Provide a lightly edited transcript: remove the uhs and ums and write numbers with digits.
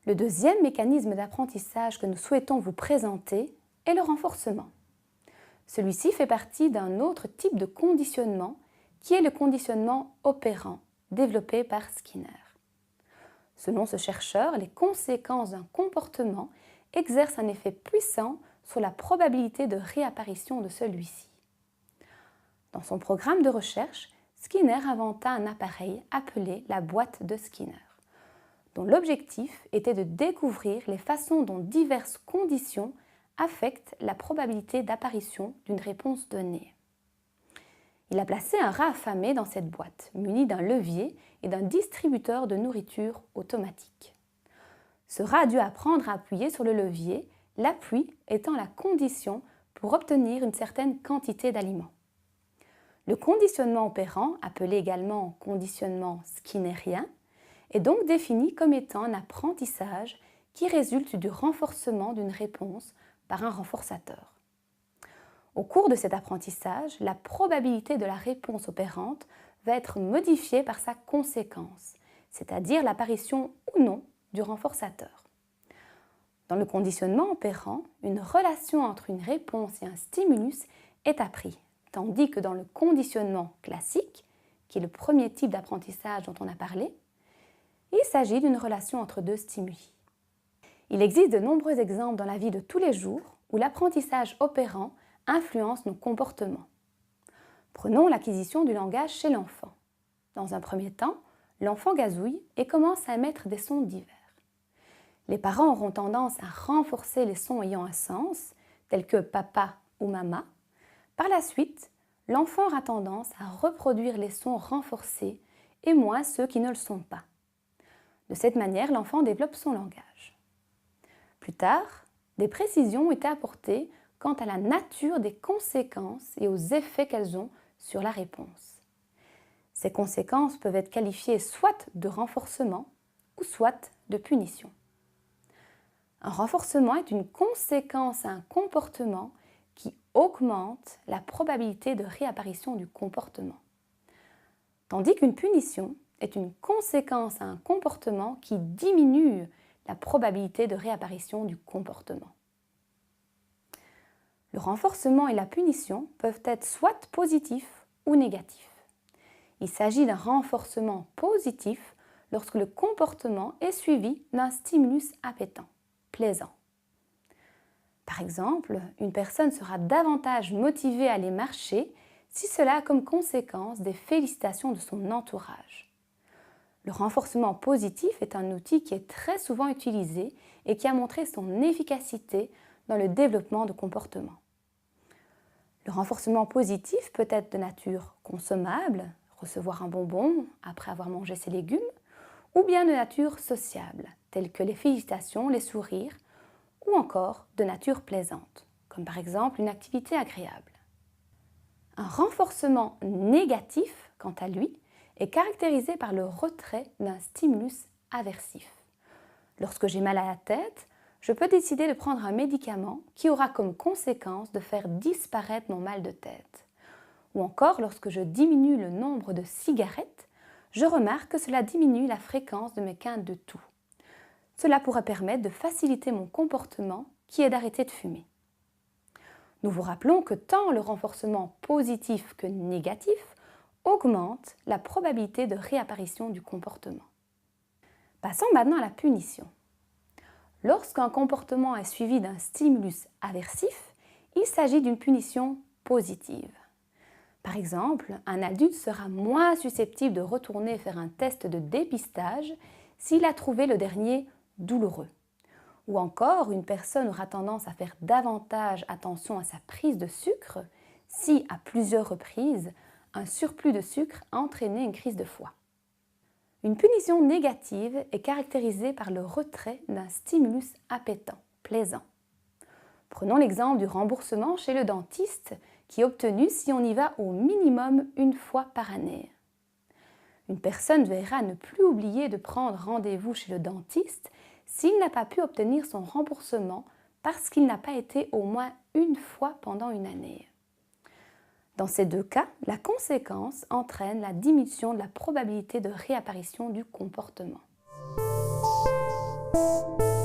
Le deuxième mécanisme d'apprentissage que nous souhaitons vous présenter est le renforcement. Celui-ci fait partie d'un autre type de conditionnement qui est le conditionnement opérant, développé par Skinner. Selon ce chercheur, les conséquences d'un comportement exercent un effet puissant sur la probabilité de réapparition de celui-ci. Dans son programme de recherche, Skinner inventa un appareil appelé la boîte de Skinner, dont l'objectif était de découvrir les façons dont diverses conditions affectent la probabilité d'apparition d'une réponse donnée. Il a placé un rat affamé dans cette boîte, muni d'un levier et d'un distributeur de nourriture automatique. Ce rat a dû apprendre à appuyer sur le levier, l'appui étant la condition pour obtenir une certaine quantité d'aliments. Le conditionnement opérant, appelé également conditionnement skinnérien, est donc défini comme étant un apprentissage qui résulte du renforcement d'une réponse par un renforçateur. Au cours de cet apprentissage, la probabilité de la réponse opérante va être modifiée par sa conséquence, c'est-à-dire l'apparition ou non du renforçateur. Dans le conditionnement opérant, une relation entre une réponse et un stimulus est apprise, tandis que dans le conditionnement classique, qui est le premier type d'apprentissage dont on a parlé, il s'agit d'une relation entre deux stimuli. Il existe de nombreux exemples dans la vie de tous les jours où l'apprentissage opérant influence nos comportements. Prenons l'acquisition du langage chez l'enfant. Dans un premier temps, l'enfant gazouille et commence à émettre des sons divers. Les parents auront tendance à renforcer les sons ayant un sens, tels que papa ou maman. Par la suite, l'enfant aura tendance à reproduire les sons renforcés et moins ceux qui ne le sont pas. De cette manière, l'enfant développe son langage. Plus tard, des précisions ont été apportées quant à la nature des conséquences et aux effets qu'elles ont sur la réponse. Ces conséquences peuvent être qualifiées soit de renforcement ou soit de punition. Un renforcement est une conséquence à un comportement qui augmente la probabilité de réapparition du comportement, tandis qu'une punition est une conséquence à un comportement qui diminue la probabilité de réapparition du comportement. Le renforcement et la punition peuvent être soit positifs ou négatifs. Il s'agit d'un renforcement positif lorsque le comportement est suivi d'un stimulus appétant, plaisant. Par exemple, une personne sera davantage motivée à aller marcher si cela a comme conséquence des félicitations de son entourage. Le renforcement positif est un outil qui est très souvent utilisé et qui a montré son efficacité dans le développement de comportements. Le renforcement positif peut être de nature consommable, recevoir un bonbon après avoir mangé ses légumes, ou bien de nature sociable, telles que les félicitations, les sourires, ou encore de nature plaisante, comme par exemple une activité agréable. Un renforcement négatif, quant à lui, est caractérisé par le retrait d'un stimulus aversif. Lorsque j'ai mal à la tête, je peux décider de prendre un médicament qui aura comme conséquence de faire disparaître mon mal de tête. Ou encore, lorsque je diminue le nombre de cigarettes, je remarque que cela diminue la fréquence de mes quintes de toux. Cela pourrait permettre de faciliter mon comportement qui est d'arrêter de fumer. Nous vous rappelons que tant le renforcement positif que négatif augmente la probabilité de réapparition du comportement. Passons maintenant à la punition. Lorsqu'un comportement est suivi d'un stimulus aversif, il s'agit d'une punition positive. Par exemple, un adulte sera moins susceptible de retourner faire un test de dépistage s'il a trouvé le dernier douloureux. Ou encore, une personne aura tendance à faire davantage attention à sa prise de sucre si, à plusieurs reprises, un surplus de sucre a entraîné une crise de foie. Une punition négative est caractérisée par le retrait d'un stimulus appétant, plaisant. Prenons l'exemple du remboursement chez le dentiste qui est obtenu si on y va au minimum une fois par année. Une personne verra ne plus oublier de prendre rendez-vous chez le dentiste s'il n'a pas pu obtenir son remboursement parce qu'il n'a pas été au moins une fois pendant une année. Dans ces deux cas, la conséquence entraîne la diminution de la probabilité de réapparition du comportement. vous.